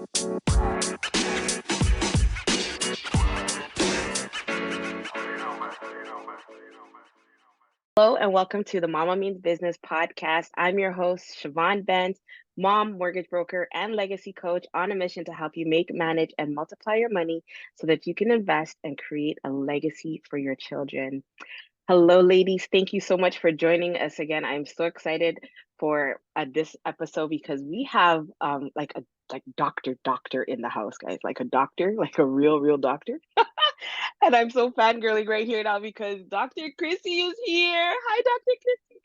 Hello and welcome to the Mama Means Business podcast. I'm your host, Siobhan Benz, mom, mortgage broker, and legacy coach on a mission to help you make, manage, and multiply your money so that you can invest and create a legacy for your children. Hello, ladies. Thank you so much for joining us again. I'm so excited for this episode because we have like a doctor in the house, guys, like a doctor, like a real doctor. And I'm so fangirling right here now because Dr. Krissy is here. Hi, Dr. Krissy.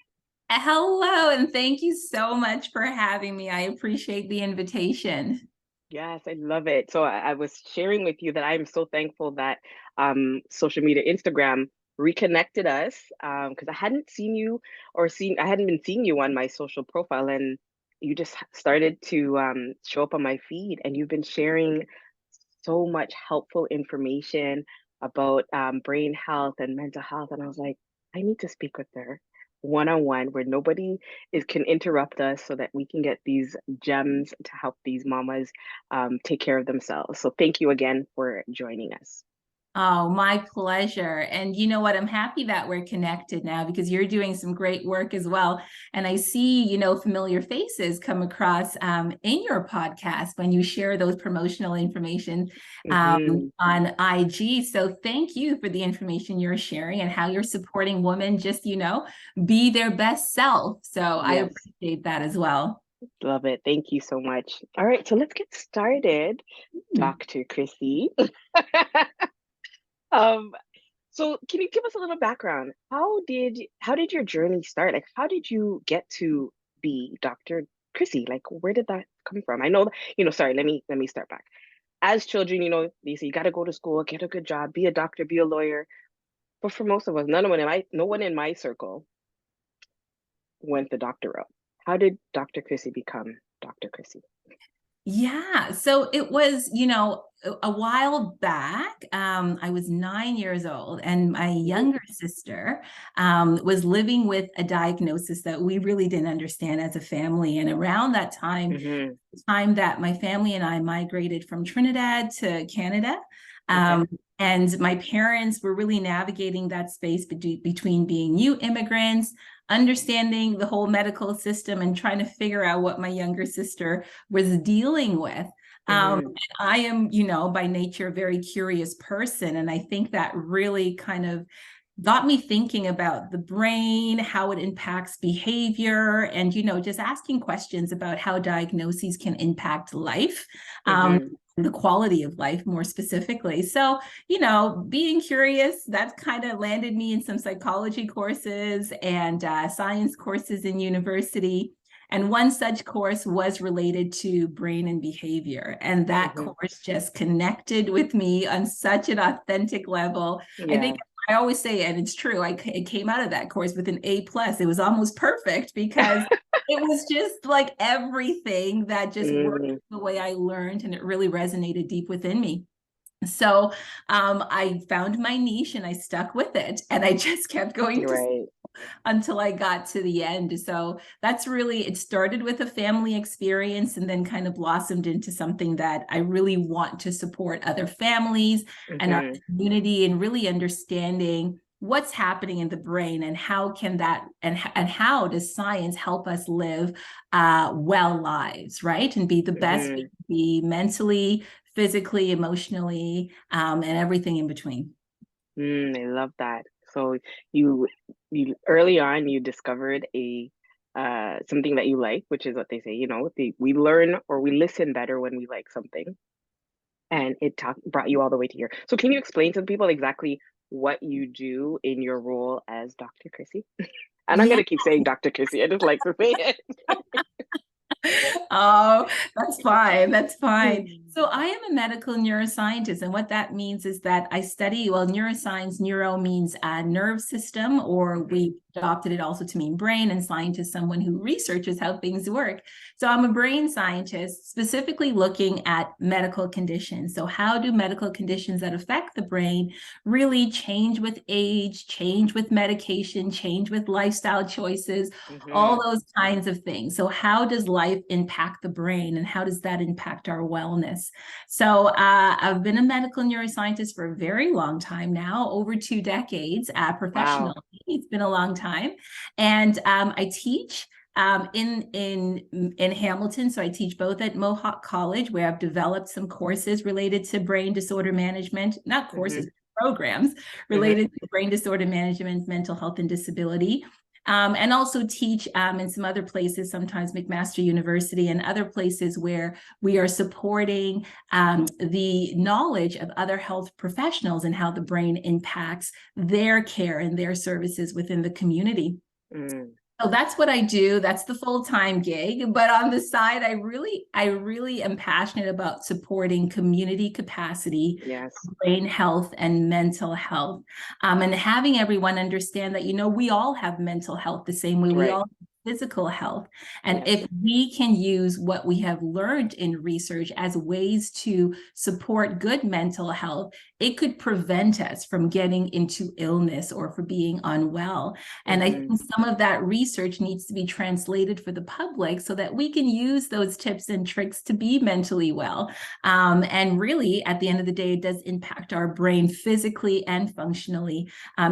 Hello, and thank you so much for having me. I appreciate the invitation. Yes, I love it. So I was sharing with you that I'm so thankful that social media, Instagram, reconnected us because I hadn't seen you I hadn't been seeing you on my social profile, and you just started to show up on my feed, and you've been sharing so much helpful information about brain health and mental health. And I was like, I need to speak with her one on one where nobody can interrupt us so that we can get these gems to help these mamas take care of themselves. So thank you again for joining us. Oh, my pleasure. And you know what? I'm happy that we're connected now because you're doing some great work as well. And I see, familiar faces come across in your podcast when you share those promotional information Mhm. on IG. So thank you for the information you're sharing and how you're supporting women just, be their best self. So I Yes, appreciate that as well. love it. Thank you so much. All right, so let's get started, Dr. Krissy. um, So can you give us a little background? How did your journey start? Like how did you get to be Dr. Krissy? Like where did that come from? I know, sorry, let me start back. As children, they say you gotta go to school, get a good job, be a doctor, be a lawyer. But for most of us, no one in my circle went the doctor route. How did Dr. Krissy become Dr. Krissy? Yeah, so it was, a while back. I was 9 years old, and my younger sister was living with a diagnosis that we really didn't understand as a family. And around that time, Mm-hmm. time that my family and I migrated from Trinidad to Canada. Okay. And my parents were really navigating that space between being new immigrants, understanding the whole medical system, and trying to figure out what my younger sister was dealing with. Mm-hmm. And I am, by nature, a very curious person. And I think that really kind of got me thinking about the brain, how it impacts behavior, and, just asking questions about how diagnoses can impact life. Mm-hmm. The quality of life more specifically. So, being curious, that kind of landed me in some psychology courses and science courses in university. And one such course was related to brain and behavior. And that Mm-hmm. course just connected with me on such an authentic level. I Yeah. think I always say, and it's true, it came out of that course with an A+. It was almost perfect because it was just like everything that just worked Mm-hmm. the way I learned, and it really resonated deep within me. So I found my niche and I stuck with it, and I just kept going to Right. until I got to the end. So that's really, it started with a family experience and then kind of blossomed into something that I really want to support other families and our Mm-hmm. community, and really understanding what's happening in the brain and how can that, and how does science help us live well lives, right? And be the best we Mm-hmm. can be mentally, physically, emotionally, and everything in between. I love that. So you you early on you discovered a something that you like, which is what they say, we learn or we listen better when we like something. And brought you all the way to here. So can you explain to the people exactly what you do in your role as Dr. Krissy? And I'm Yeah. gonna keep saying Dr. Krissy. I just like to say it. Oh, that's fine. That's fine. So I am a medical neuroscientist, and what that means is that I study, well, neuroscience, neuro means nerve system, or Mhm. we adopted it also to mean brain, and scientist, someone who researches how things work. So I'm a brain scientist, specifically looking at medical conditions. So how do medical conditions that affect the brain really change with age, change with medication, change with lifestyle choices, all Mhm. those kinds of things. So how does life life impact the brain, and how does that impact our wellness? So I've been a medical neuroscientist for a very long time now, over 2 decades professionally. Wow. It's been a long time. And I teach in Hamilton. So I teach both at Mohawk College, where I've developed some courses related to brain disorder management, not courses, programs related to brain disorder management, mental health, and disability. And also teach in some other places, sometimes McMaster University and other places where we are supporting the knowledge of other health professionals and how the brain impacts their care and their services within the community. Mm. So that's what I do. That's the full-time gig. But on the side, I really am passionate about supporting community capacity, Yes. brain health, and mental health. And having everyone understand that, we all have mental health the same way we Right. all have physical health. And Yes. if we can use what we have learned in research as ways to support good mental health, it could prevent us from getting into illness or for being unwell. And I think some of that research needs to be translated for the public so that we can use those tips and tricks to be mentally well. And really, at the end of the day, it does impact our brain physically and functionally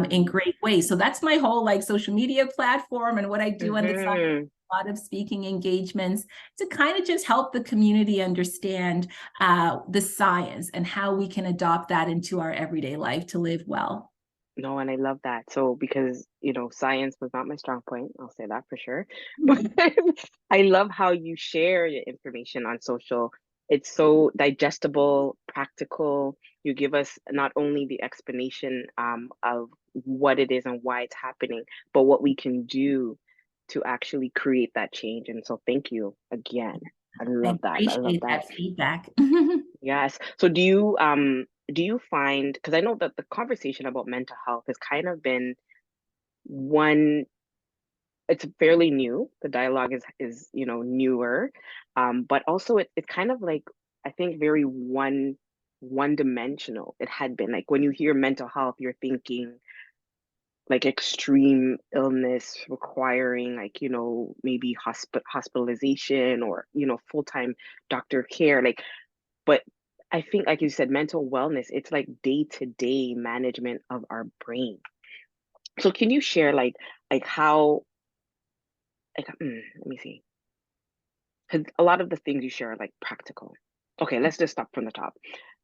in great ways. So that's my whole social media platform and what I do on the side. A lot of speaking engagements to kind of just help the community understand the science and how we can adopt that into our everyday life to live well. No, and I love that. So because, science was not my strong point, I'll say that for sure. But I love how you share your information on social. It's so digestible, practical. You give us not only the explanation of what it is and why it's happening, but what we can do to actually create that change. And so thank you again. I I love that. I love appreciate that. that feedback. Yes. So do you find, because I know that the conversation about mental health has kind of been one, it's fairly new. The dialogue is newer. But also it's kind of like, I think, very one dimensional. It had been like when you hear mental health, you're thinking like extreme illness requiring like, maybe hospitalization or, full-time doctor care. Like, but I think, like you said, mental wellness, it's like day-to-day management of our brain. So can you share like how let me see. Because a lot of the things you share are like practical. Okay, let's just stop from the top.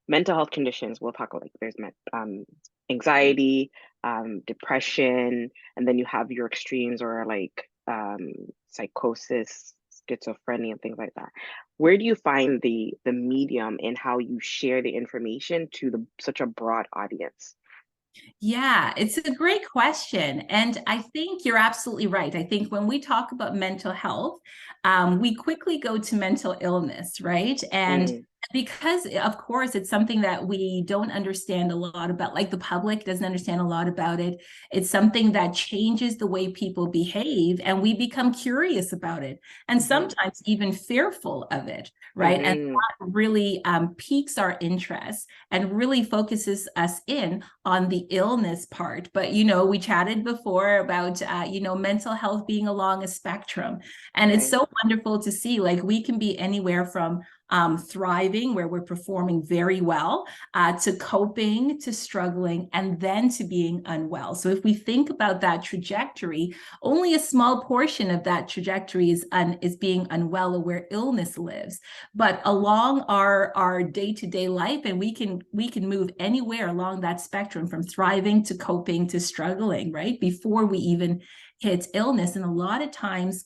Mental health conditions, we'll talk about like there's anxiety, depression, and then you have your extremes or like psychosis, schizophrenia, and things like that. Where do you find the medium in how you share the information to the such a broad audience? Yeah, it's a great question. And I think you're absolutely right. I think when we talk about mental health, we quickly go to mental illness, right? And Mm, because, of course, it's something that we don't understand a lot about, like the public doesn't understand a lot about it. It's something that changes the way people behave, and we become curious about it, and mm-hmm, sometimes even fearful of it, right? And mm-hmm, that really piques our interest and really focuses us in on the illness part. But, we chatted before about, mental health being along a spectrum. And it's right. so wonderful to see, like, we can be anywhere from thriving, where we're performing very well, to coping, to struggling, and then to being unwell. So if we think about that trajectory, only a small portion of that trajectory is being unwell, or where illness lives. But along our day-to-day life, and we can move anywhere along that spectrum, from thriving to coping to struggling, right? Before we even hit illness. And a lot of times,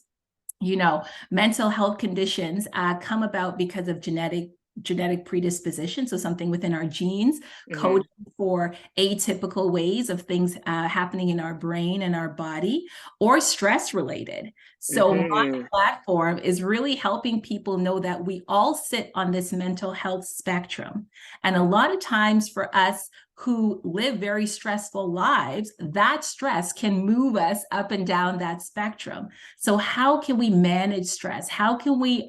mental health conditions come about because of genetic predisposition, so something within our genes Mm-hmm, coding for atypical ways of things happening in our brain and our body, or stress related. So my mm-hmm, platform is really helping people know that we all sit on this mental health spectrum. And a lot of times for us who live very stressful lives, that stress can move us up and down that spectrum. So how can we manage stress? How can we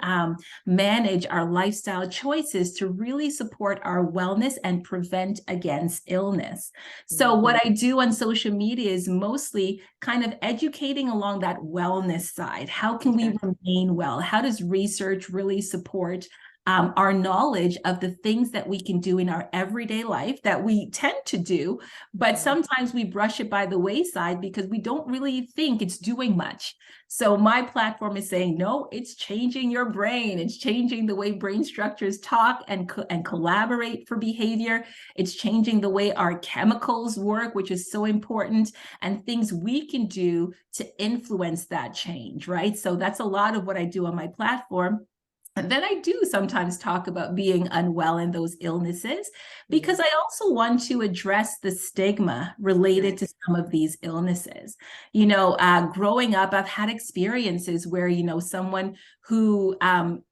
manage our lifestyle choices to really support our wellness and prevent against illness? So mm-hmm, what I do on social media is mostly kind of educating along that wellness side. side? How can we Okay. remain well? How does research really support our knowledge of the things that we can do in our everyday life that we tend to do, but Mhm. sometimes we brush it by the wayside because we don't really think it's doing much. So my platform is saying, no, it's changing your brain. It's changing the way brain structures talk and collaborate for behavior. It's changing the way our chemicals work, which is so important, and things we can do to influence that change, right? So that's a lot of what I do on my platform. And then I do sometimes talk about being unwell and those illnesses, because Mhm. I also want to address the stigma related Right. to some of these illnesses. Growing up, I've had experiences where, someone who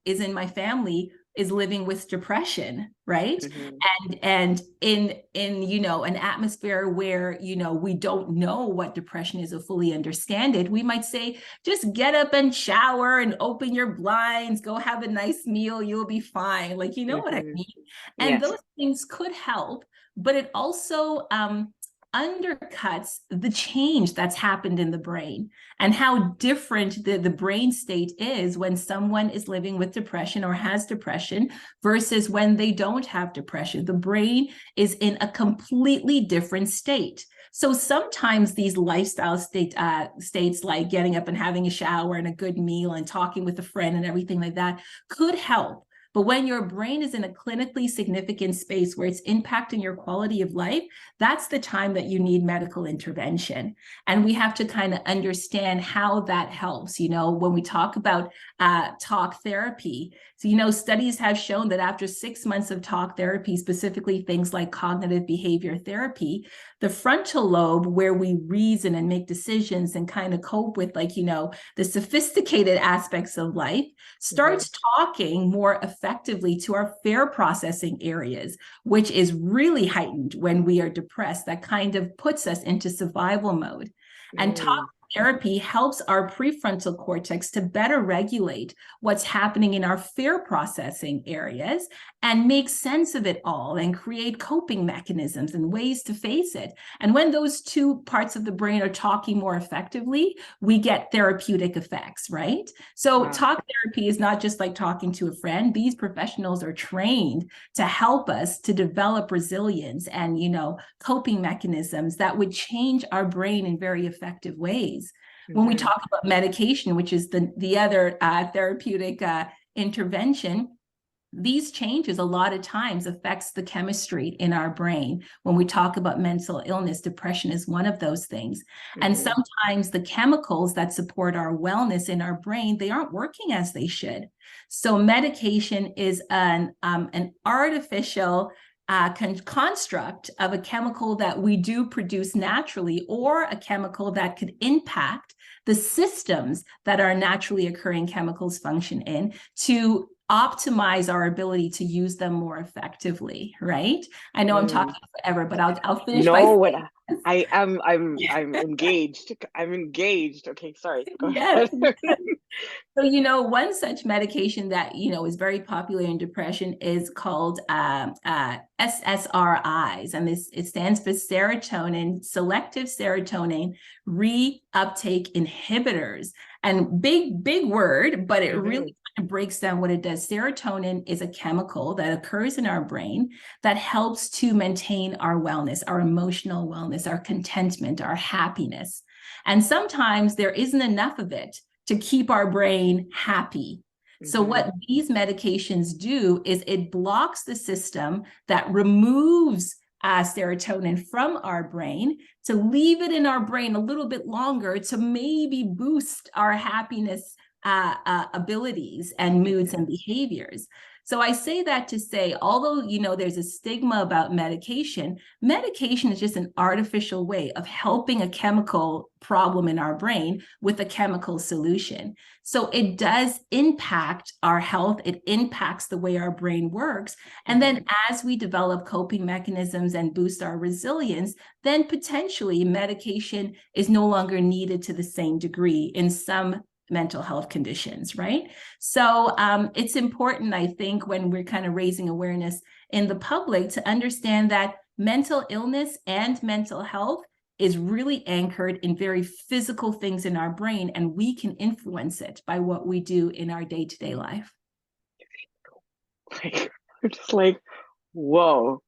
is in my family is living with depression, right? Mhm. And in an atmosphere where we don't know what depression is or fully understand it, we might say, just get up and shower and open your blinds, go have a nice meal, you'll be fine. Like, you know what I Mhm. mean? And Yes. those things could help, but it also undercuts the change that's happened in the brain and how different the brain state is when someone is living with depression or has depression versus when they don't have depression. The brain is in a completely different state. So sometimes these lifestyle states like getting up and having a shower and a good meal and talking with a friend and everything like that could help. But when your brain is in a clinically significant space where it's impacting your quality of life, that's the time that you need medical intervention. And we have to kind of understand how that helps. When we talk about talk therapy, so, studies have shown that after 6 months of talk therapy, specifically things like cognitive behavior therapy, the frontal lobe, where we reason and make decisions and kind of cope with the sophisticated aspects of life, Mhm. starts talking more effectively to our fear processing areas, which is really heightened when we are depressed. That kind of puts us into survival mode. And talk Mm. therapy helps our prefrontal cortex to better regulate what's happening in our fear processing areas and make sense of it all and create coping mechanisms and ways to face it. And when those two parts of the brain are talking more effectively, we get therapeutic effects, right? So Wow. talk therapy is not just like talking to a friend. These professionals are trained to help us to develop resilience and, coping mechanisms that would change our brain in very effective ways. When we Mhm. talk about medication, which is the other therapeutic intervention, these changes a lot of times affects the chemistry in our brain. When we talk about mental illness, depression is one of those things. And Mhm. sometimes the chemicals that support our wellness in our brain, they aren't working as they should. So medication is an artificial construct of a chemical that we do produce naturally, or a chemical that could impact the systems that our naturally occurring chemicals function in to optimize our ability to use them more effectively, right? I know I'm Mm. talking forever, but I'll finish by No, saying what this. I'm engaged. I'm engaged. Okay, sorry. Go Yes. ahead. So, one such medication that, is very popular in depression is called SSRIs. And it stands for serotonin, selective serotonin reuptake inhibitors. And big word, but it really Mhm. kind of breaks down what it does. Serotonin is a chemical that occurs in our brain that helps to maintain our wellness, our emotional wellness, our contentment, our happiness. And sometimes there isn't enough of it to keep our brain happy. So Mhm. what these medications do is it blocks the system that removes serotonin from our brain to leave it in our brain a little bit longer to maybe boost our happiness abilities and moods Okay. and behaviors. So I say that to say, although, there's a stigma about medication, medication is just an artificial way of helping a chemical problem in our brain with a chemical solution. So it does impact our health. It impacts the way our brain works. And Mhm. then as we develop coping mechanisms and boost our resilience, then potentially medication is no longer needed to the same degree in some mental health conditions, right? So it's important, I think, when we're kind of raising awareness in the public to understand that mental illness and mental health is really anchored in very physical things in our brain, and we can influence it by what we do in our day-to-day life. Like, I'm just like, whoa.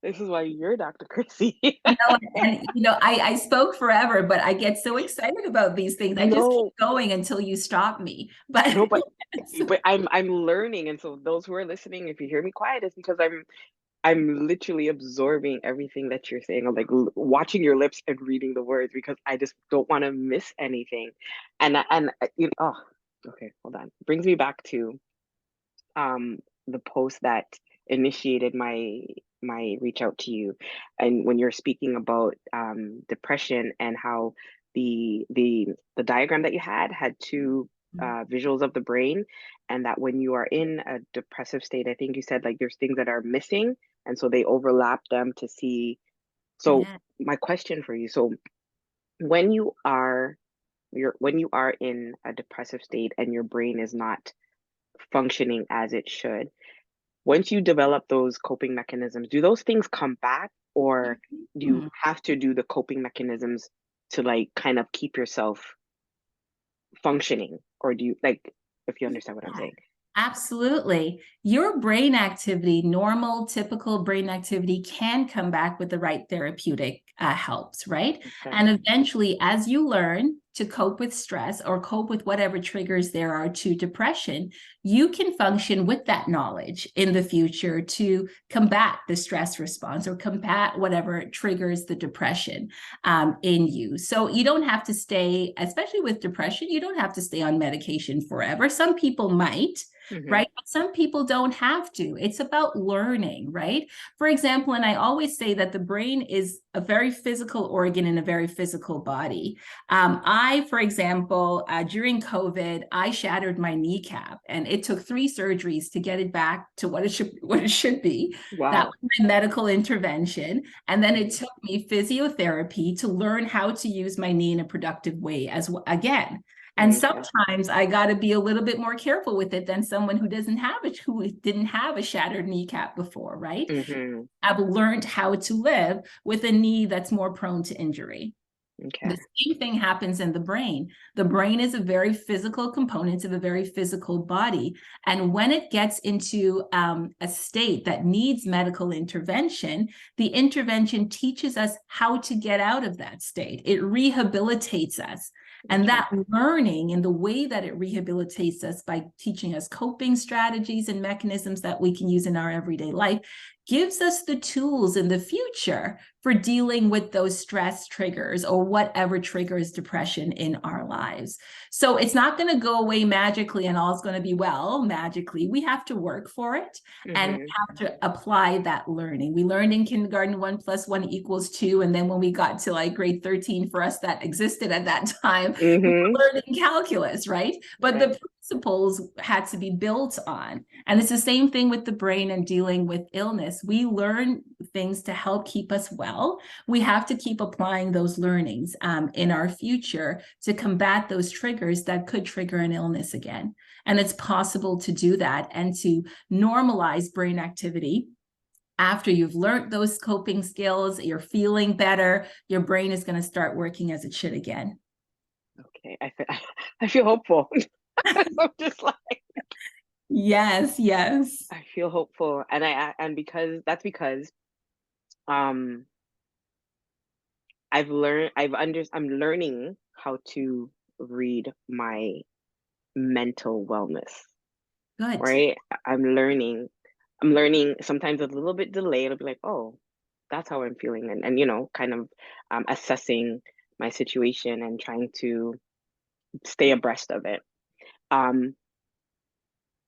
This is why you're Dr. Krissy. I spoke forever, but I get so excited about these things. I just keep No, going until you stop me. But no, but I'm learning, and so those who are listening, if you hear me quiet, it's because I'm literally absorbing everything that you're saying. I'm like watching your lips and reading the words because I just don't want to miss anything. Oh, okay, hold on. Brings me back to um the post that initiated my reach out to you, and when you're speaking about depression and how the diagram that you had two visuals of the brain, and that when you are in a depressive state, I think you said like there's things that are missing, and so they overlap them to see. So yeah. my question for you, so when you are in a depressive state and your brain is not functioning as it should, once you develop those coping mechanisms, do those things come back, or do you Mhm. have to do the coping mechanisms to like kind of keep yourself functioning? Or do you like, if you understand what I'm Yeah. saying? Absolutely. Your brain activity, normal, typical brain activity, can come back with the right therapeutic helps, right? Okay. And eventually, as you learn to cope with stress or cope with whatever triggers there are to depression, you can function with that knowledge in the future to combat the stress response or combat whatever triggers the depression in you. So you don't have to stay, especially with depression, you don't have to stay on medication forever. Some people might, Mm-hmm. right? But some people don't have to. It's about learning, right? For example, and I always say that the brain is a very physical organ in a very physical body. For example, during COVID, I shattered my kneecap, and it took 3 surgeries to get it back to what it should be. That Wow. was my medical intervention, and then it Mm-hmm. took me physiotherapy to learn how to use my knee in a productive way as well, again. And Okay. sometimes I got to be a little bit more careful with it than someone who didn't have a shattered kneecap before, right? Mm-hmm. I've learned how to live with a knee that's more prone to injury. Okay. The same thing happens in the brain. The brain is a very physical component of a very physical body. And when it gets into a state that needs medical intervention, the intervention teaches us how to get out of that state. It rehabilitates us. And Okay. that learning and the way that it rehabilitates us by teaching us coping strategies and mechanisms that we can use in our everyday life gives us the tools in the future for dealing with those stress triggers or whatever triggers depression in our lives. So it's not going to go away magically and all's going to be well magically. We have to work for it, and we Mm-hmm. have to apply that learning. We learned in kindergarten 1 + 1 = 2. And then when we got to like grade 13, for us that existed at that time, we Mm-hmm. were learning calculus, right? But Right. the principles had to be built on. And it's the same thing with the brain and dealing with illness. We learn things to help keep us well. We have to keep applying those learnings in our future to combat those triggers that could trigger an illness again. And it's possible to do that and to normalize brain activity. After you've learned those coping skills, you're feeling better, your brain is going to start working as it should again. Okay. I feel hopeful. I'm just like, Yes, yes. I feel hopeful, and because um I'm learning how to read my mental wellness, Good. right? I'm learning sometimes a little bit delayed. It'll be like, oh, that's how I'm feeling, and kind of assessing my situation and trying to stay abreast of it. Um,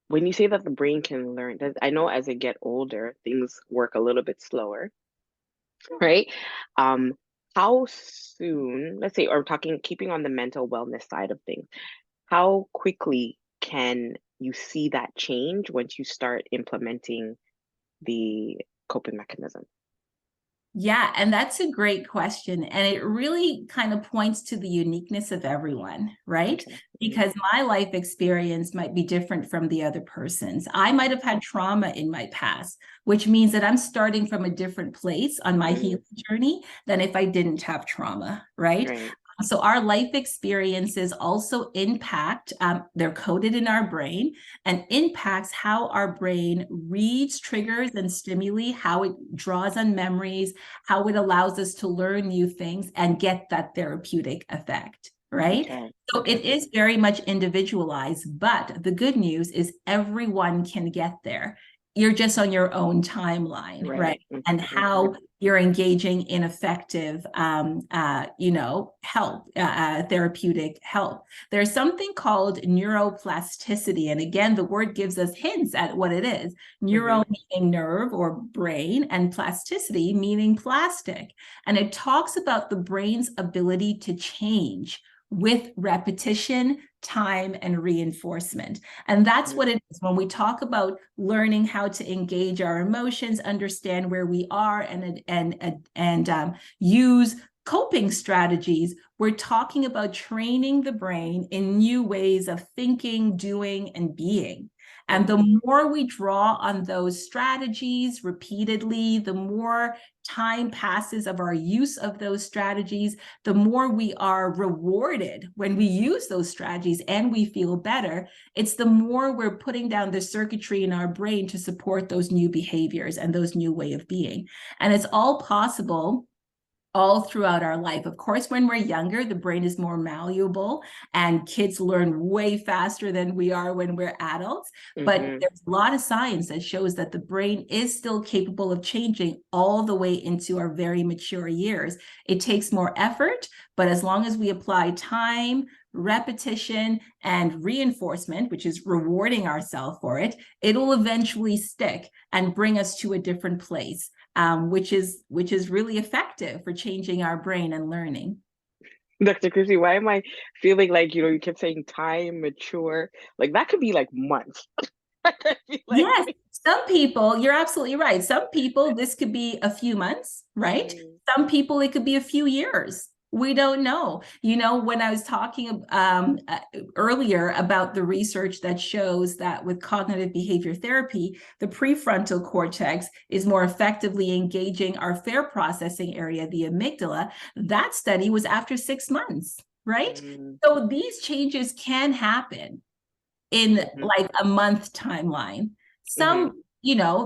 when you say that the brain can learn, I know as I get older, things work a little bit slower, right? Um, how soon, let's say, or talking, keeping on the mental wellness side of things, how quickly can you see that change once you start implementing the coping mechanism? Yeah, and that's a great question. And it really kind of points to the uniqueness of everyone, right? Okay. Because my life experience might be different from the other person's. I might have had trauma in my past, which means that I'm starting from a different place on my Mm-hmm. healing journey than if I didn't have trauma, right? Right. So our life experiences also impact, they're coded in our brain and impacts how our brain reads triggers and stimuli, how it draws on memories, how it allows us to learn new things and get that therapeutic effect, right? Okay. So Okay. it is very much individualized, but the good news is everyone can get there. You're just on your own timeline, right? Right. And Mm-hmm. how you're engaging in effective, help, therapeutic help. There's something called neuroplasticity. And again, the word gives us hints at what it is. Mm-hmm. Neuro meaning nerve or brain, and plasticity meaning plastic. And it talks about the brain's ability to change with repetition, time, and reinforcement. And that's what it is when we talk about learning how to engage our emotions, understand where we are, and use coping strategies. We're talking about training the brain in new ways of thinking, doing, and being. And the more we draw on those strategies repeatedly, the more time passes of our use of those strategies, the more we are rewarded when we use those strategies and we feel better. It's the more we're putting down the circuitry in our brain to support those new behaviors and those new way of being. And it's all possible all throughout our life. Of course, when we're younger, the brain is more malleable and kids learn way faster than we are when we're adults. But Mm-hmm. there's a lot of science that shows that the brain is still capable of changing all the way into our very mature years. It takes more effort, but as long as we apply time, repetition, and reinforcement, which is rewarding ourselves for it, it'll eventually stick and bring us to a different place. Which is really effective for changing our brain and learning. Dr. Krissy, why am I feeling like, you kept saying time, mature, like that could be like months. I feel like, Yes, some people, you're absolutely right. Some people, this could be a few months, right? mm, Some people, it could be a few years. We don't know. When I was talking earlier about the research that shows that with cognitive behavior therapy, the prefrontal cortex is more effectively engaging our fear processing area, the amygdala. That study was after 6 months, right? mm, So these changes can happen in mhm, like a month timeline. mhm, Some,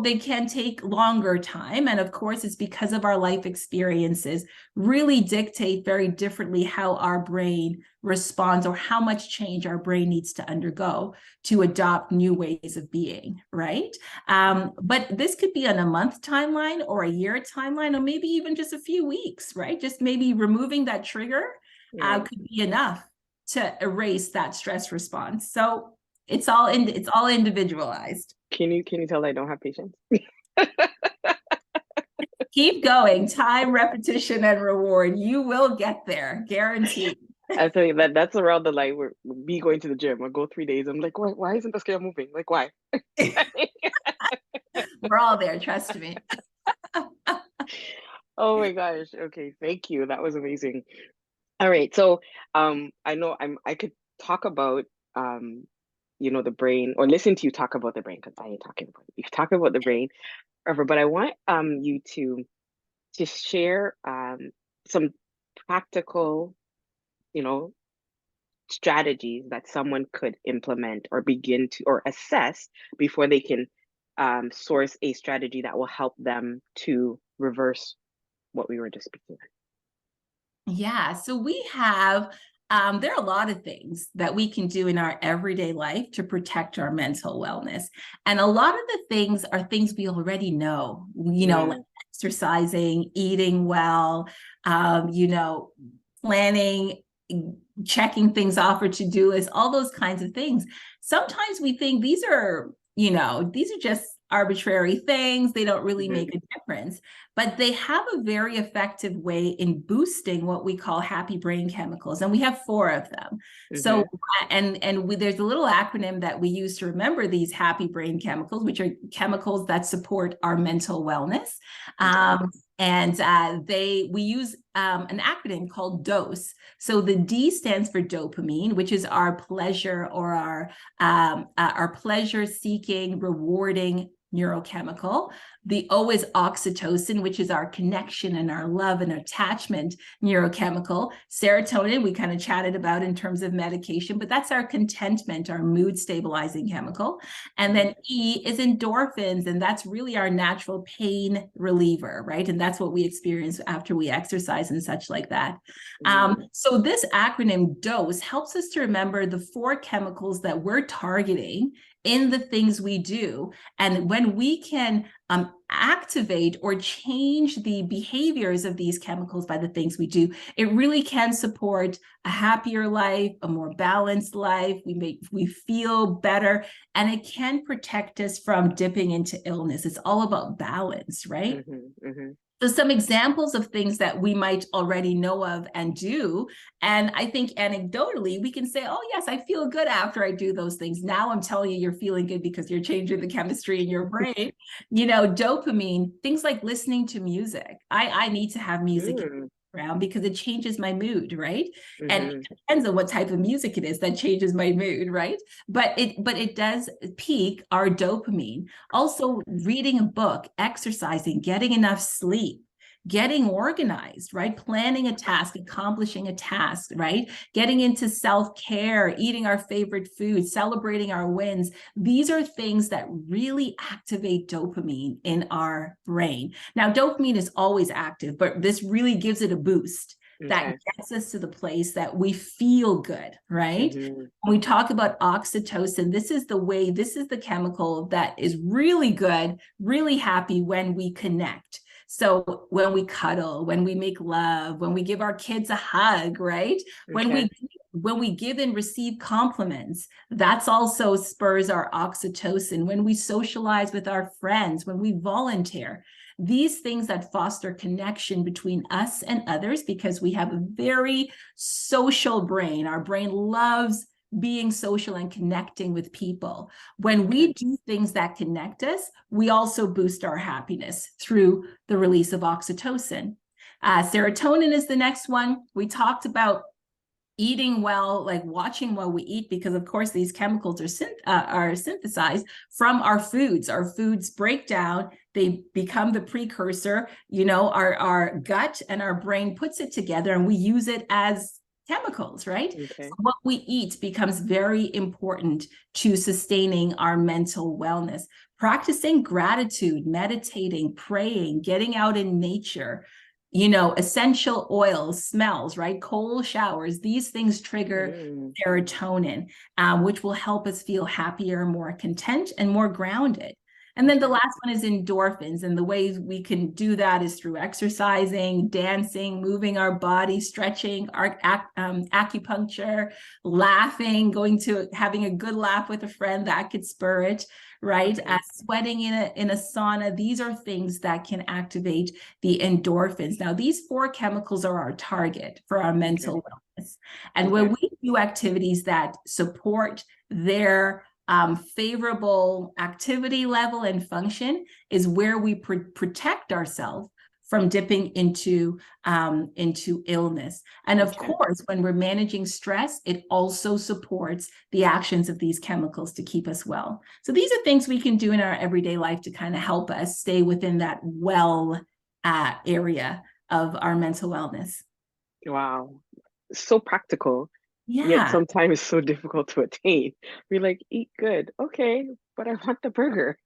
they can take longer time. And of course, it's because of our life experiences really dictate very differently how our brain responds or how much change our brain needs to undergo to adopt new ways of being, right? But this could be on a month timeline or a year timeline, or maybe even just a few weeks, right? Just maybe removing that trigger right. could be enough to erase that stress response. So it's all individualized. Can you tell I don't have patience? Keep going. Time, repetition, and reward. You will get there, guaranteed. I tell you that's around the line where me going to the gym. I go 3 days. I'm like, why isn't the scale moving? Like, why? We're all there, trust me. Oh my gosh. Okay, thank you. That was amazing. All right. So I know I could talk about the brain or listen to you talk about the brain because I ain't talking about it. You can talk about the brain forever, but I want you to share some practical, you know, strategies that someone could implement or begin to or assess before they can source a strategy that will help them to reverse what we were just speaking Yeah, so we have, there are a lot of things that we can do in our everyday life to protect our mental wellness. And a lot of the things are things we already know, like on. exercising, eating well, planning, checking things off or to-do lists, all those kinds of things. Sometimes we think these are just arbitrary things. They don't really Mm-hmm, make a difference, but they have a very effective way in boosting what we call happy brain chemicals. And we have 4 of them. mm-hmm, So, there's a little acronym that we use to remember these happy brain chemicals, which are chemicals that support our mental wellness. okay. And we use an acronym called D.O.S.E. So the D stands for dopamine, which is our pleasure or our pleasure-seeking, rewarding neurochemical. The O is oxytocin, which is our connection and our love and attachment neurochemical. Serotonin, we kind of chatted about in terms of medication, but that's our contentment, our mood stabilizing chemical. And then E is endorphins, and that's really our natural pain reliever, right? And that's what we experience after we exercise and such like that. So this acronym D.O.S.E helps us to remember the 4 chemicals that we're targeting in the things we do. And when we can activate or change the behaviors of these chemicals by the things we do, it really can support a happier life, a more balanced life. We feel better, and it can protect us from dipping into illness. It's all about balance, right? So some examples of things that we might already know of and do. And I think anecdotally, we can say, oh, yes, I feel good after I do those things. Now I'm telling you, you're feeling good because you're changing the chemistry in your brain. You know, dopamine, things like listening to music. I need to have music around because it changes my mood, right? And it depends on what type of music it is that changes my mood, right? But it does peak our dopamine. Also, reading a book, exercising, getting enough sleep, getting organized, right? Planning a task, accomplishing a task, right? Getting into self-care, eating our favorite food, celebrating our wins. These are things that really activate dopamine in our brain. Now, dopamine is always active, but this really gives it a boost. That gets us to the place that we feel good, right? When we talk about oxytocin, this is the chemical that is really good, really happy when we connect. So when we cuddle, when we make love, when we give our kids a hug, right? When we give and receive compliments, that's also spurs our oxytocin. When we socialize with our friends, when we volunteer, these things that foster connection between us and others, because we have a very social brain. Our brain loves being social and connecting with people. When we do things that connect us, we also boost our happiness through the release of oxytocin. Serotonin is the next one. We talked about eating well, like watching while we eat, because of course these chemicals are synthesized from our foods. Our foods break down, they become the precursor, you know, our gut and our brain puts it together and we use it as chemicals, right? So what we eat becomes very important to sustaining our mental wellness. Practicing gratitude, meditating, praying, getting out in nature, you know, essential oils, smells, right? Cold showers, these things trigger serotonin, which will help us feel happier, more content, and more grounded. And then the last one is endorphins. And the ways we can do that is through exercising, dancing, moving our body, stretching, acupuncture, laughing, having a good laugh with a friend that could spur it, right? Sweating in a sauna. These are things that can activate the endorphins. Now, these 4 chemicals are our target for our mental wellness. And when we do activities that support their favorable activity level and function is where we protect ourselves from dipping into illness. And of course, when we're managing stress, it also supports the actions of these chemicals to keep us well. So these are things we can do in our everyday life to kind of help us stay within that well area of our mental wellness. Wow. So practical. Yeah. Yet sometimes so difficult to attain. We're like, eat good. Okay, but I want the burger.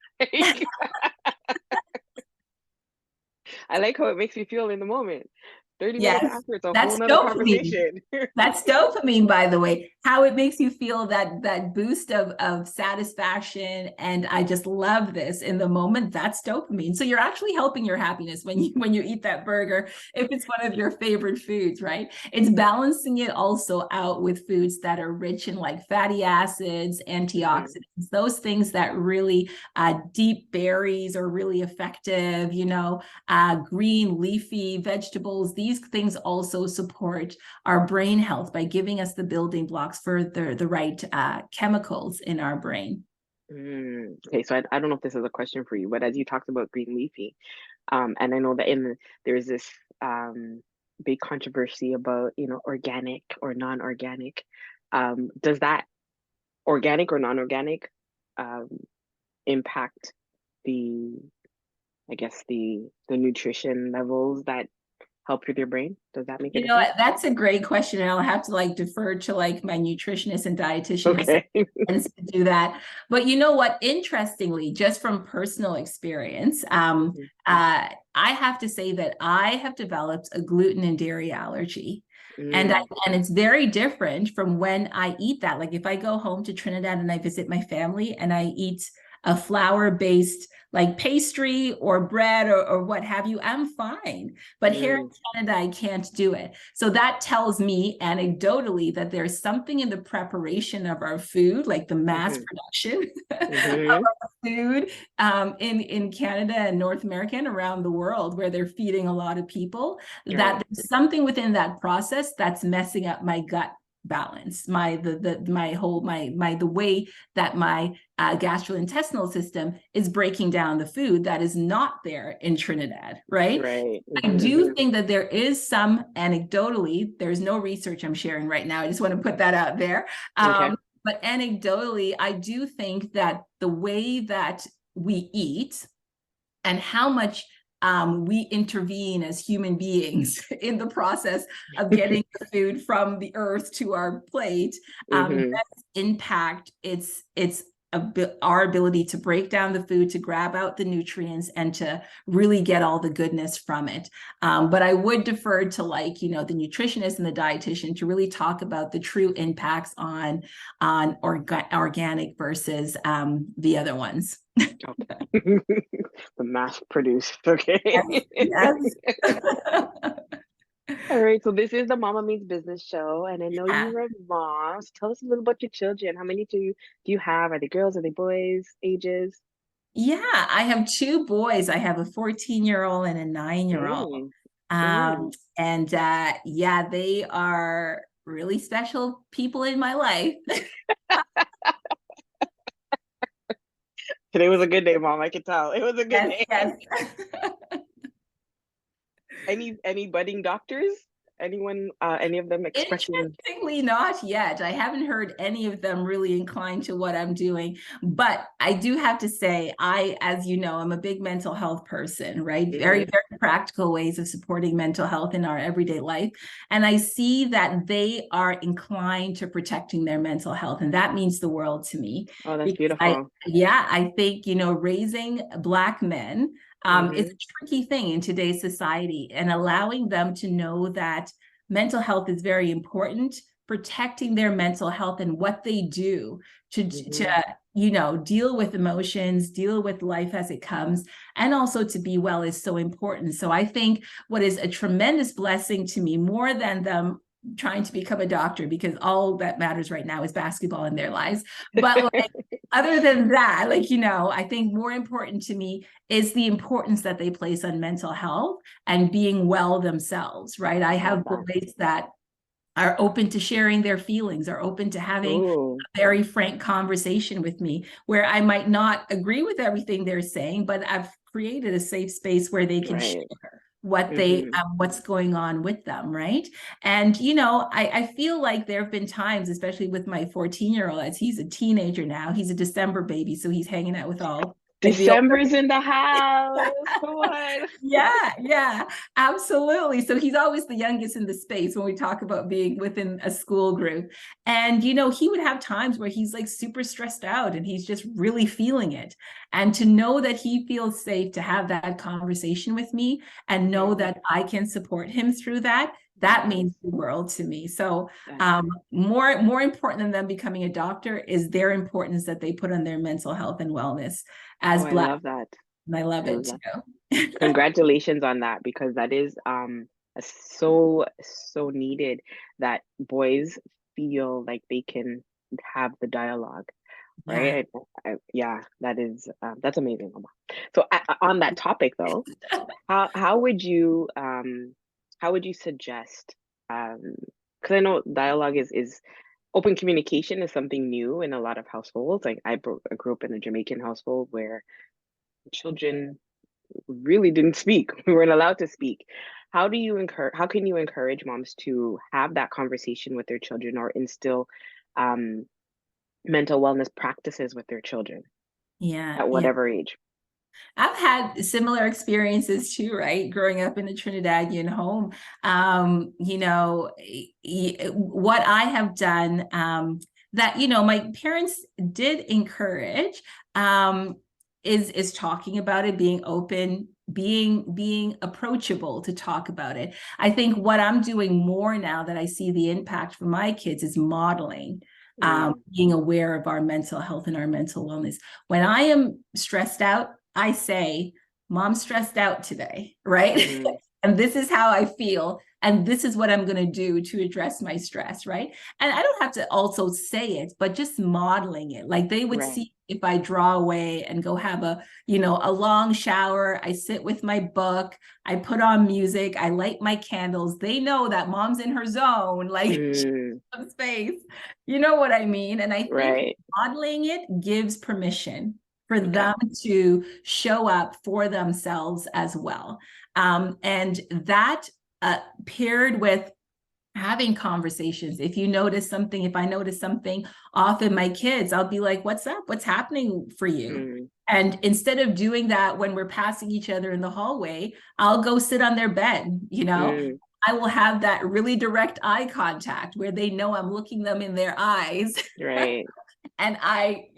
I like how it makes me feel in the moment. 30 minutes after, it's a whole nother conversation. That's dopamine, by the way, how it makes you feel that boost of satisfaction. And I just love this in the moment. That's dopamine. So you're actually helping your happiness when you eat that burger, if it's one of your favorite foods, right? It's balancing it also out with foods that are rich in like fatty acids, antioxidants, those things that really deep berries are really effective, you know, green leafy vegetables. These things also support our brain health by giving us the building blocks for the right chemicals in our brain. Okay, so I don't know if this is a question for you, but as you talked about green leafy, and I know that there's this big controversy about, organic or non-organic. Does that organic or non-organic um, impact the, I guess the nutrition levels that help with your brain? Does that make a You know difference? what? That's a great question. And I'll have to like defer to like my nutritionist and dietitian who Okay. tends to do that. But you know what? Interestingly, just from personal experience, Mhm. I have to say that I have developed a gluten and dairy allergy. And Mm, and it's very different from when I eat that. Like if I go home to Trinidad and I visit my family and I eat a flour-based like pastry or bread or what have you, I'm fine. But here mm, in Canada, I can't do it. So that tells me anecdotally that there's something in the preparation of our food, like the mass mhm, production of mhm. our food in Canada and North America and around the world where they're feeding a lot of people, Right, that there's something within that process that's messing up my gut balance, my my whole my the way that my gastrointestinal system is breaking down the food that is not there in Trinidad, right? right. I Mhm. do think that there is some anecdotally, there's no research I'm sharing right now. I just want to put that out there. Okay. But anecdotally, I do think that the way that we eat and how much we intervene as human beings in the process of getting the food from the earth to our plate Mhm. does impact our ability to break down the food, to grab out the nutrients, and to really get all the goodness from it. But I would defer to like, the nutritionist and the dietitian to really talk about the true impacts on organic versus the other ones. Okay. The mass produced. Okay. Yes. All right. So this is the Mama Means Business show, and I know Yeah. you're a mom. So tell us a little about your children. How many do you have? Are they girls? Are they boys? Ages? Yeah, I have two boys. I have a 14-year-old and a 9-year-old. Mm, Um, mm. and yeah, they are really special people in my life. Today was a good day, Mom. I can tell. It was a good Yes, day. yes. Any budding doctors? Anyone? Any of them expressing? Interestingly, not yet. I haven't heard any of them really inclined to what I'm doing. But I do have to say, as you know, I'm a big mental health person, right? Very, Mhm. very practical ways of supporting mental health in our everyday life. And I see that they are inclined to protecting their mental health. And that means the world to me. Oh, that's Because beautiful. I think, raising Black men is Mhm. a tricky thing in today's society, and allowing them to know that mental health is very important, protecting their mental health and what they do to Mhm. deal with emotions, deal with life as it comes, and also to be well is so important. So I think what is a tremendous blessing to me, more than them trying to become a doctor, because all that matters right now is basketball in their lives, but like other than that, like, I think more important to me is the importance that they place on mental health and being well themselves, right? I Love have that. boys that are open to sharing their feelings, are open to having Ooh, a very frank conversation with me, where I might not agree with everything they're saying, but I've created a safe space where they can share right. Mhm. what's going on with them, right? And I feel like there have been times, especially with my 14-year-old, as he's a teenager now, he's a December baby, so he's hanging out with all like the December's in the house. Come on. yeah, yeah, absolutely. So he's always the youngest in the space when we talk about being within a school group. And, he would have times where he's like super stressed out and he's just really feeling it. And to know that he feels safe to have that conversation with me and know Mm, that I can support him through that, that yes, means the world to me. So that's more important than them becoming a doctor is their importance that they put on their mental health and wellness oh, as I Black. love that. And I love I it love that. too. Congratulations on that because that is so needed that boys feel like they can have the dialogue, Yeah. right? Yeah, that's amazing, Mama. So on that topic though, how would you suggest because I know dialogue is open communication is something new in a lot of households. Like I grew up in a Jamaican household where children really didn't speak. We weren't allowed to speak. How can you encourage moms to have that conversation with their children or instill um, mental wellness practices with their children Yeah, at yeah. whatever age? I've had similar experiences too, right? Growing up in a Trinidadian home. What I have done, that, my parents did encourage, um, is talking about it, being open, being approachable to talk about it. I think what I'm doing more now that I see the impact for my kids is modeling, Mm, being aware of our mental health and our mental wellness. When I am stressed out, I say, Mom's stressed out today, right? hmm. And this is how I feel. And this is what I'm going to do to address my stress, right? And I don't have to also say it, but just modeling it. Like they would Right. see if I draw away and go have a long shower. I sit with my book. I put on music. I light my candles. They know that mom's in her zone, like Mm, space. You know what I mean? And I think right. modeling it gives permission for Okay. them to show up for themselves as well. And that, paired with having conversations. If I notice something off in my kids, I'll be like, what's up? What's happening for you? Mm, And instead of doing that when we're passing each other in the hallway, I'll go sit on their bed. mm, I will have that really direct eye contact where they know I'm looking them in their eyes. right. And I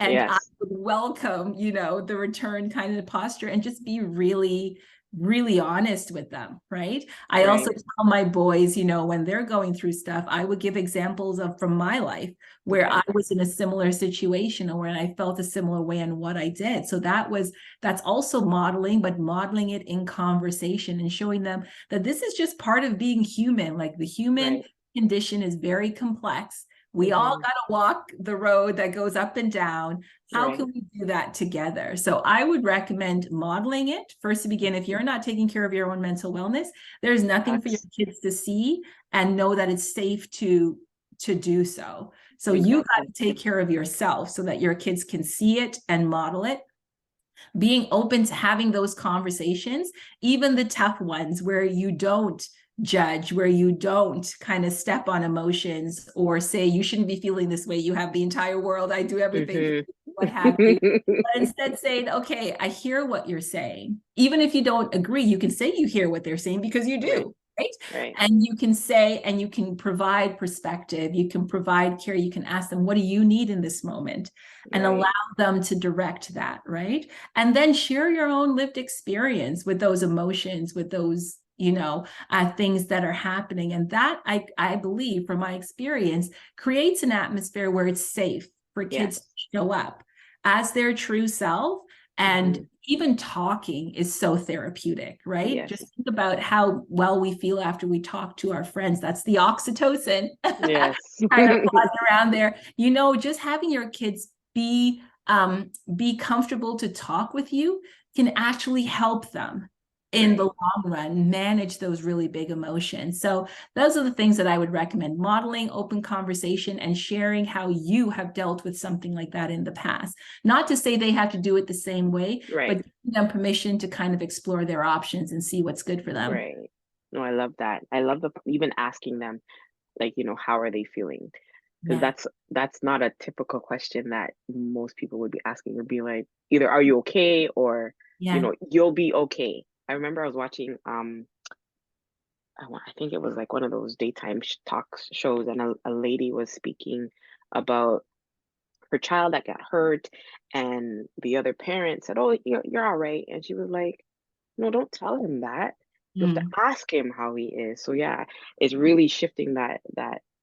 Yes. would welcome, the return kind of posture and just be really, really honest with them, right? I also Right. tell my boys, when they're going through stuff, I would give examples of from my life where I Okay. was in a similar situation or when I felt a similar way in what I did. So that's also modeling, but modeling it in conversation and showing them that this is just part of being human. Like the human Right. condition is very complex. We all Hmm. got to walk the road that goes up and down. How Right. can we do that together? So I would recommend modeling it first to begin. If you're not taking care of your own mental wellness, there's nothing for your That's kids to see and know that it's safe to do so. So you got exactly. to take care of yourself so that your kids can see it and model it, being open to having those conversations, even the tough ones where you don't judge, where you don't kind of step on emotions or say you shouldn't be feeling this way. You have the entire world. I do everything, Hmm. what have you. But instead saying, okay, I hear what you're saying. Even if you don't agree, you can say you hear what they're saying because you Right. do. Right. Right. And you can say, and you can provide perspective, you can provide care, you can ask them, what do you need in this moment? And allow Right. them to direct that, right? And then share your own lived experience with those emotions, with those things that are happening. And that I believe from my experience creates an atmosphere where it's safe for kids to Yes. show up as their true self. And Hmm. even talking is so therapeutic, right? Yes. Just think about how well we feel after we talk to our friends. That's the oxytocin Yes. kind of buzzing around there. Just having your kids be comfortable to talk with you can actually help them in the Right. long run manage those really big emotions. So those are the things that I would recommend: modeling open conversation and sharing how you have dealt with something like that in the past. Not to say they have to do it the same way, but Right. giving them permission to kind of explore their options and see what's good for them. Right. No, I love that. I love the even asking them, like, how are they feeling? Because Yeah. that's not a typical question that most people would be asking. Would be like either are you okay or Yeah. you'll be okay. I remember I was watching I think it was like one of those daytime talk shows, and a lady was speaking about her child that got hurt, and the other parent said, "Oh, you're all right," and she was like, "No, don't tell him that. You have to Mm. ask him how he is." So yeah, it's really shifting that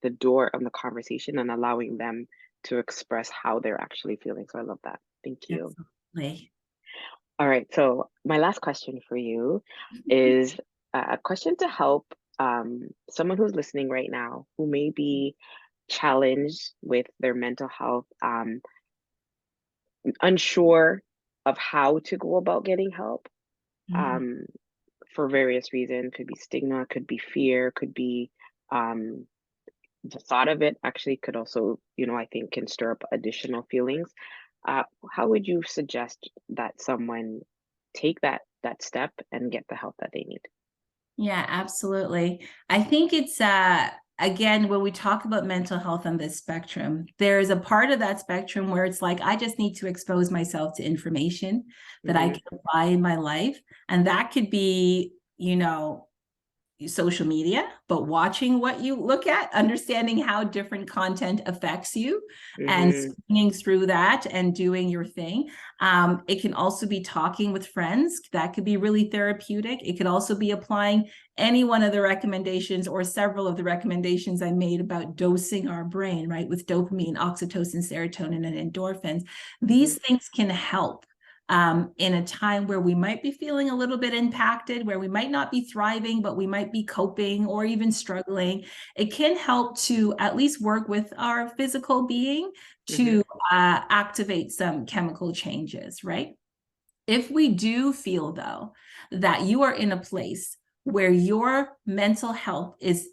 the door of the conversation and allowing them to express how they're actually feeling. So I love that. Thank you. Absolutely. All right. So my last question for you is a question to help someone who's listening right now who may be challenged with their mental health, unsure of how to go about getting help. Mm. Um, for various reasons. Could be stigma, could be fear, could be um, the thought of it actually could also, I think can stir up additional feelings. How would you suggest that someone take that step and get the help that they need? Yeah, absolutely. I think it's again, when we talk about mental health on this spectrum, there's a part of that spectrum where it's like I just need to expose myself to information that I Mm-hmm. can apply in my life. And that could be, social media, but watching what you look at, understanding how different content affects you, and Mm-hmm. screening through that and doing your thing. It can also be talking with friends. That could be really therapeutic. It could also be applying any one of the recommendations or several of the recommendations I made about dosing our brain, right, with dopamine, oxytocin, serotonin, and endorphins. Mm-hmm. These things can help in a time where we might be feeling a little bit impacted, where we might not be thriving, but we might be coping or even struggling. It can help to at least work with our physical being Mm-hmm. to activate some chemical changes, right? If we do feel, though, that you are in a place where your mental health is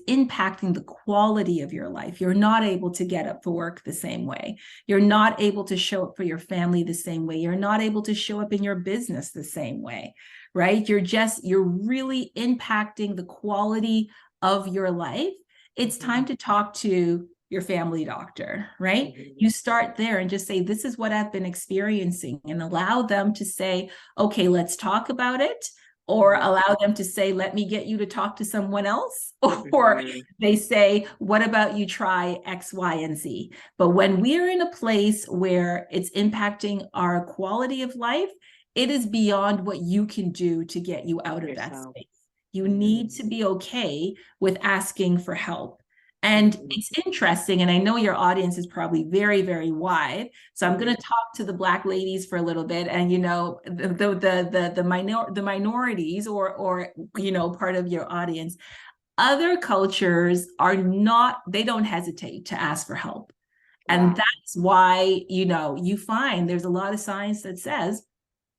impacting the quality of your life, you're not able to get up for work the same way, you're not able to show up for your family the same way, you're not able to show up in your business the same way, right? You're really impacting the quality of your life. It's Mm-hmm. time to talk to your family doctor, right? Mm-hmm. You start there and just say, this is what I've been experiencing, and allow them to say, okay, let's talk about it. Or Mm-hmm. allow them to say, let me get you to talk to someone else. Or Mm-hmm. they say, what about you try X, Y, and Z? But when we're in a place where it's impacting our quality of life, it is beyond what you can do to get you out of that Yourself. space. You Mm-hmm. need to be okay with asking for help. And Mm-hmm. it's interesting, and I know your audience is probably very, very wide. So I'm going Mm-hmm. to talk to the Black ladies for a little bit, and the minorities, or part of your audience. Other cultures are not; they don't hesitate to ask for help, and Wow. that's why you find there's a lot of science that says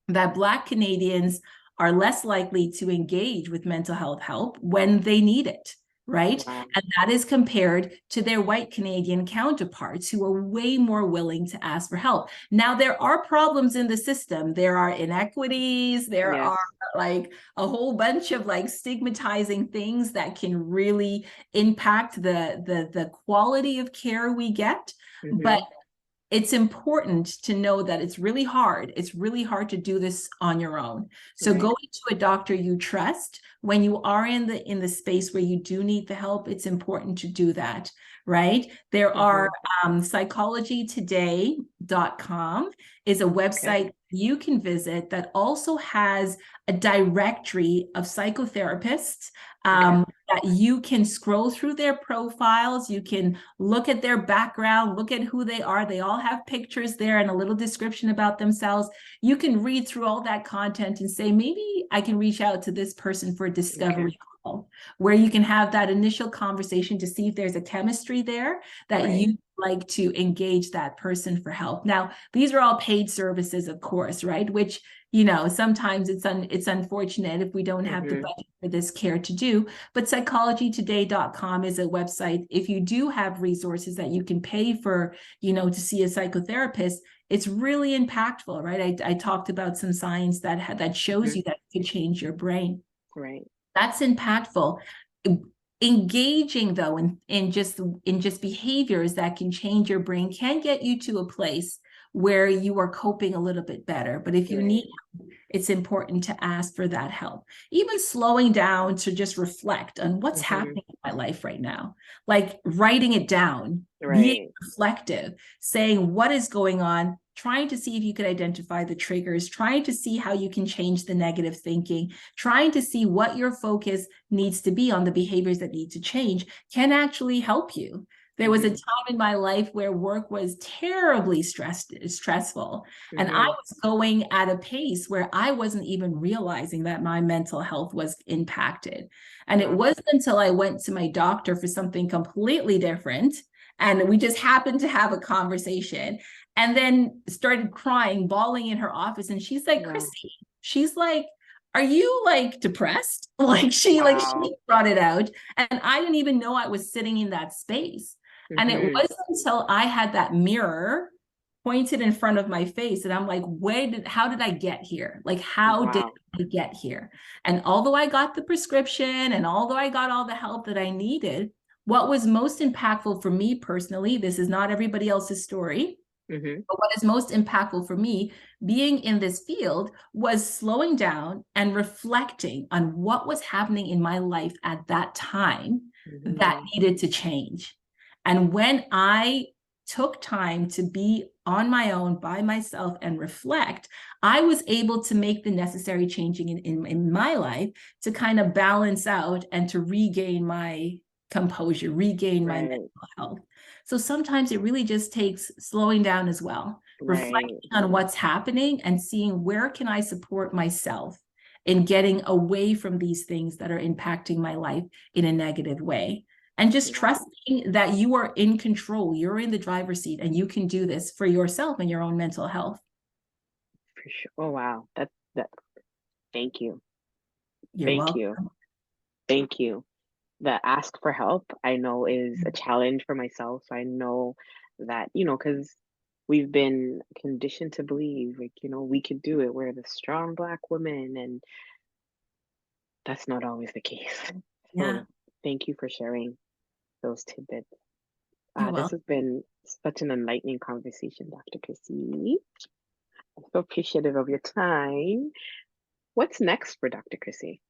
that Black Canadians are less likely to engage with mental health help when they need it, right? Wow. And that is compared to their white Canadian counterparts who are way more willing to ask for help. Now, there are problems in the system. There are inequities. There Yes. are like a whole bunch of like stigmatizing things that can really impact the quality of care we get. But Mm-hmm. it's important to know that it's really hard. It's really hard to do this on your own. So Right. going to a doctor you trust when you are in the space where you do need the help, it's important to do that, right? There Mm-hmm. are psychologytoday.com is a Okay. website you can visit that also has a directory of psychotherapists Okay. that you can scroll through their profiles. You can look at their background, look at who they are. They all have pictures there and a little description about themselves. You can read through all that content and say, maybe I can reach out to this person for a Okay. discovery call, where you can have that initial conversation to see if there's a chemistry there that Right. you like to engage that person for help. Now, these are all paid services, of course, right? Which sometimes it's unfortunate if we don't have the Mm-hmm. budget for this care to do. But psychologytoday.com is a website. If you do have resources that you can pay for, to see a psychotherapist, it's really impactful, right? I talked about some science that shows Mm-hmm. you that it could change your brain. Right. That's impactful. Engaging though in just behaviors that can change your brain can get you to a place where you are coping a little bit better. But if you need, Right. it's important to ask for that help. Even slowing down to just reflect on what's Mm-hmm. happening in my life right now, like writing it down, being Right. reflective, saying what is going on, trying to see if you could identify the triggers, trying to see how you can change the negative thinking, trying to see what your focus needs to be on the behaviors that need to change can actually help you. There was a Mm-hmm. time in my life where work was terribly stressful. And I Mm-hmm. was going at a pace where I wasn't even realizing that my mental health was impacted. And it Wow. wasn't until I went to my doctor for something completely different. And we just happened to have a conversation and then started crying, bawling in her office. And she's like, Wow. Krissy, she's like, are you like depressed? Like she Wow. brought it out. And I didn't even know I was sitting in that space. And it Mm-hmm. wasn't until I had that mirror pointed in front of my face and I'm like, how did I get here? Like, how did Wow. I get here? And although I got the prescription and although I got all the help that I needed, what was most impactful for me personally, this is not everybody else's story, Mm-hmm. but what is most impactful for me being in this field was slowing down and reflecting on what was happening in my life at that time that Mm-hmm. needed to change. And when I took time to be on my own by myself and reflect, I was able to make the necessary changing in my life to kind of balance out and to regain my composure, regain my mental Right. health. So sometimes it really just takes slowing down as well, reflecting Right. on what's happening and seeing where can I support myself in getting away from these things that are impacting my life in a negative way. And just Wow. trusting that you are in control, you're in the driver's seat, and you can do this for yourself and your own mental health. For sure. Oh, wow. That. Thank you. You're Thank welcome. you. Thank you. The ask for help, I know, is a challenge for myself. I know that, because we've been conditioned to believe, like, we could do it. We're the strong Black women, and that's not always the case. Yeah, So thank you for sharing those tidbits. you're This welcome. has been such an enlightening conversation, Dr. Krissy. I'm so appreciative of your time. What's next for Dr. Krissy?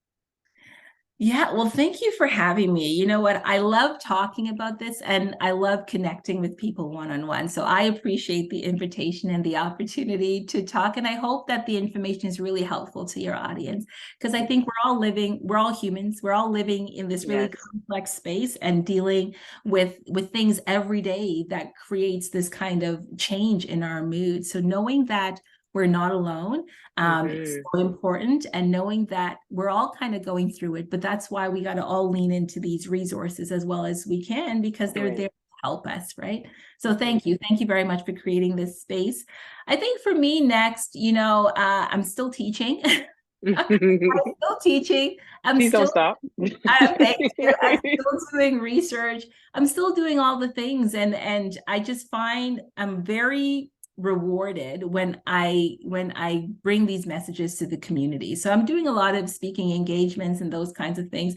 Yeah, well, thank you for having me. You know what? I love talking about this and I love connecting with people one on one. So I appreciate the invitation and the opportunity to talk. And I hope that the information is really helpful to your audience because I think we're all humans, we're all living in this really Yes. complex space and dealing with things every day that creates this kind of change in our mood. So knowing that we're not alone is Mm-hmm. so important, and knowing that we're all kind of going through it, but that's why we got to all lean into these resources as well as we can because they're there Right. to help us, right? So Right. thank you very much for creating this space. I think for me next, I'm still teaching. I'm still teaching. I'm Please don't still stop. thank you. I'm still doing research. I'm still doing all the things, and I just find I'm very rewarded when I bring these messages to the community. So I'm doing a lot of speaking engagements and those kinds of things.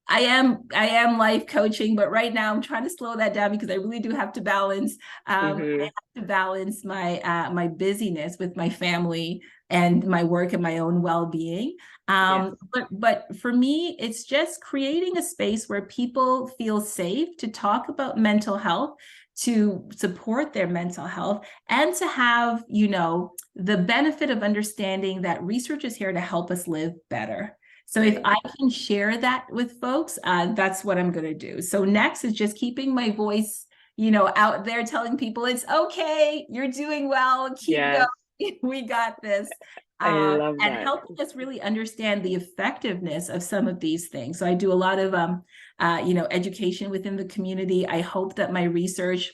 I am life coaching, but right now I'm trying to slow that down because I really do have to balance. I Hmm. have to balance my busyness with my family and my work and my own well-being. Yes. But for me, it's just creating a space where people feel safe to talk about mental health, to support their mental health, and to have, the benefit of understanding that research is here to help us live better. So if Right. I can share that with folks, that's what I'm going to do. So next is just keeping my voice, out there telling people it's okay, you're doing well, keep Yes. going, we got this. I love And that. helping us really understand the effectiveness of some of these things. So I do a lot of, education within the community. I hope that my research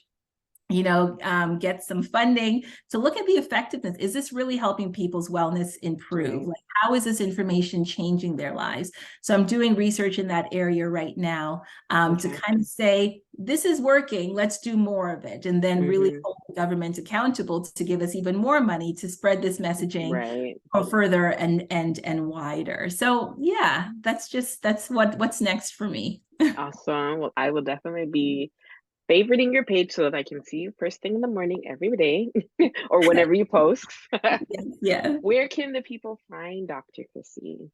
get some funding to look at the effectiveness. Is this really helping people's wellness improve? Right. Like, how is this information changing their lives? So I'm doing research in that area right now, to Okay. kind of say, this is working, let's do more of it. And then really Hmm. hold the government accountable to give us even more money to spread this messaging Right. further and wider. So yeah, that's what's next for me. Awesome. Well, I will definitely be favoriting your page so that I can see you first thing in the morning every day or whenever you post. Yeah. Where can the people find Dr. Krissy?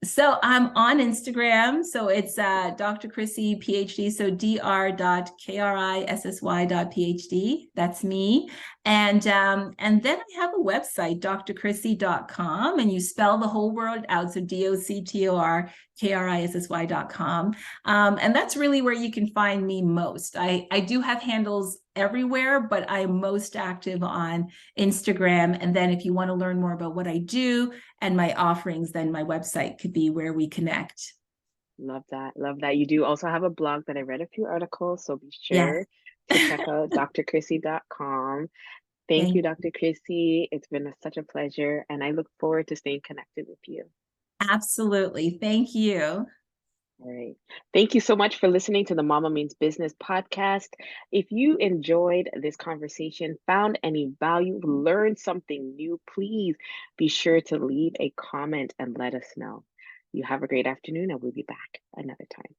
So I'm on Instagram. So it's Dr. Krissy PhD. So dr.krissy.phd. That's me. And then I have a website, drkrissy.com, and you spell the whole word out. So DOCTORKRISSY.com. And that's really where you can find me most. I do have handles everywhere, but I'm most active on Instagram. And then if you want to learn more about what I do and my offerings, then my website could be where we connect. Love that. Love that. You do also have a blog that I read a few articles, so be Yes. sure to check out drkrissy.com. Thank Thank you, Dr. Krissy. It's been such a pleasure, and I look forward to staying connected with you. Absolutely. Thank you. All right. Thank you so much for listening to the Mama Means Business podcast. If you enjoyed this conversation, found any value, learned something new, please be sure to leave a comment and let us know. You have a great afternoon, and we'll be back another time.